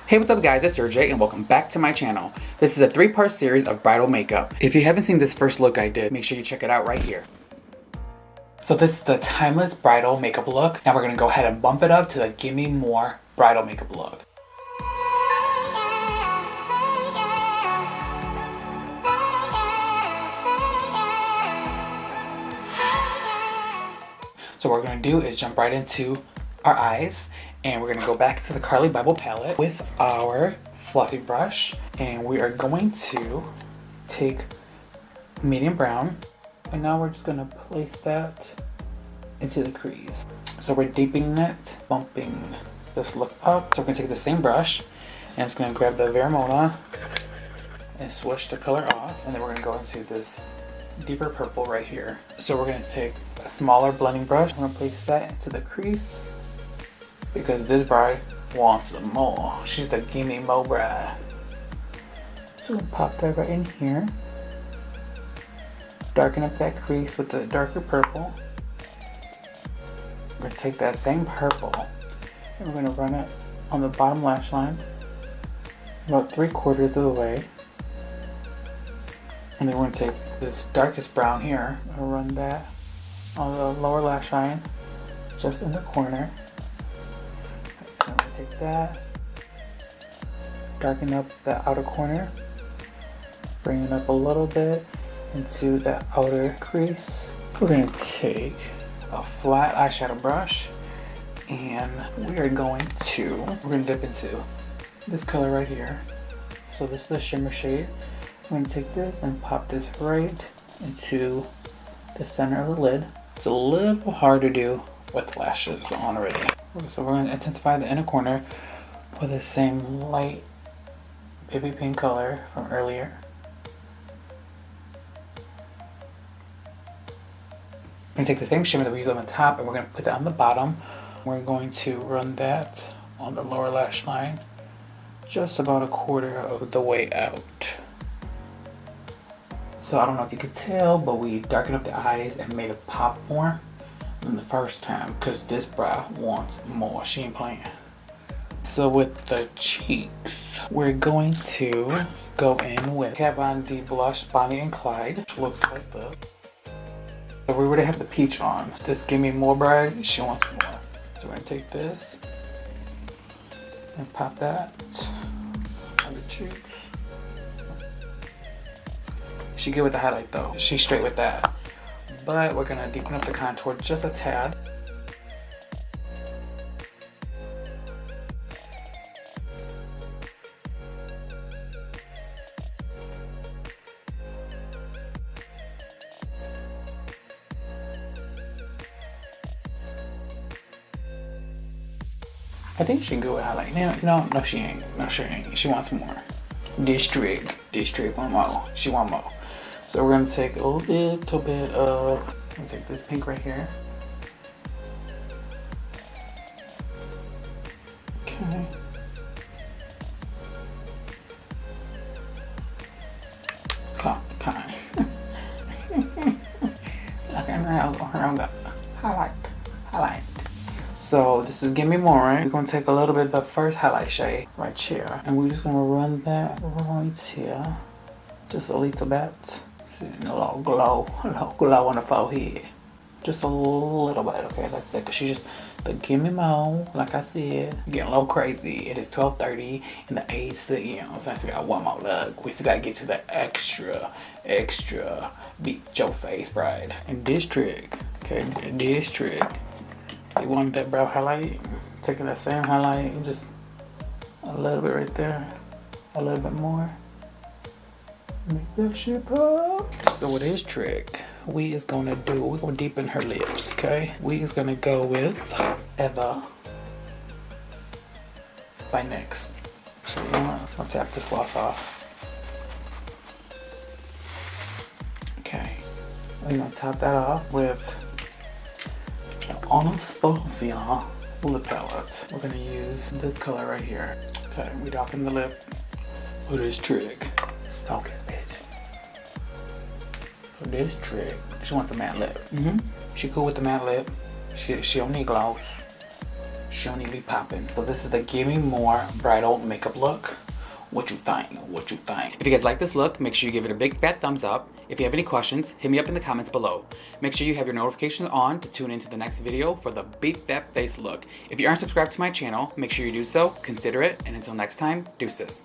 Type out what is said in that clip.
Hey, what's up guys, it's Cherjay and welcome back to my channel. This is a 3-part series of bridal makeup. If you haven't seen this first look I did, make sure you check it out right here. So this is the timeless bridal makeup look. Now we're gonna go ahead and bump it up to the Gimmie More bridal makeup look. So what we're gonna do is jump right into our eyes, and we're gonna go back to the Carly Bible palette with our fluffy brush, and we are going to take medium brown, and now we're just gonna place that into the crease. So we're deepening it, bumping this look up. So we're gonna take the same brush, and it's gonna grab the Vermona and switch the color off, and then we're gonna go into this deeper purple right here. So we're gonna take a smaller blending brush. I'm gonna place that into the crease because this bride wants more. She's the Gimmie More bride. So we'll pop that right in here. Darken up that crease with the darker purple. We're gonna take that same purple and we're gonna run it on the bottom lash line about 3/4 of the way. And then we're gonna take this darkest brown here and run that on the lower lash line, just in the corner. I'm gonna take that, darken up the outer corner, bring it up a little bit into the outer crease. We're gonna take a flat eyeshadow brush and we're gonna dip into this color right here. So this is the shimmer shade. I'm gonna take this and pop this right into the center of the lid. It's a little hard to do with lashes on already. So we're gonna intensify the inner corner with the same light baby pink color from earlier. We're gonna take the same shimmer that we used on the top and we're gonna put that on the bottom. We're going to run that on the lower lash line, just about 1/4 of the way out. So I don't know if you could tell, but we darkened up the eyes and made it pop more than the first time because this brow wants more. She ain't playing. So with the cheeks, we're going to go in with Kat Von D blush Bonnie and Clyde, which looks like this. So we already have the peach on. This Gimmie More bride, she wants more. So we're gonna take this and pop that on the cheeks. She good with the highlight though. She's straight with that. But we're gonna deepen up the contour just a tad. I think she can go with highlight. No, she ain't. No, she ain't. She wants more. District want more. She want more. So we're gonna take a little bit of, I'm gonna take this pink right here. Okay. Okay. Looking around, highlight. So this is Gimmie More, right? We're gonna take a little bit of the first highlight shade right here, and we're just gonna run that right here, just a little bit. A little glow on the forehead. Just a little bit, okay, that's it. Cause she just, the Gimmie More, like I said, getting a little crazy. It is 12:30 and the A's still, so I still got one more look. We still gotta get to the extra beat your face bride. And this trick, okay, this trick. You wanted that brow highlight, taking that same highlight and just a little bit right there, a little bit more. Make that shit pop. So with his trick, we're gonna deepen her lips, okay? We is gonna go with Ever by NYX. So you know what? I'll tap this gloss off. Okay, we're gonna top that off with Anastasia lip palette. We're gonna use this color right here. Okay, we darken the lip with this trick. Focus, bitch. So this trick, she wants a matte lip. She cool with the matte lip. She don't need gloss. Johnny be popping. So this is the Gimmie More bridal makeup look. What you think? What you think? If you guys like this look, make sure you give it a big fat thumbs up. If you have any questions, hit me up in the comments below. Make sure you have your notifications on to tune into the next video for the big fat face look. If you aren't subscribed to my channel, make sure you do so, consider it, and until next time, deuces.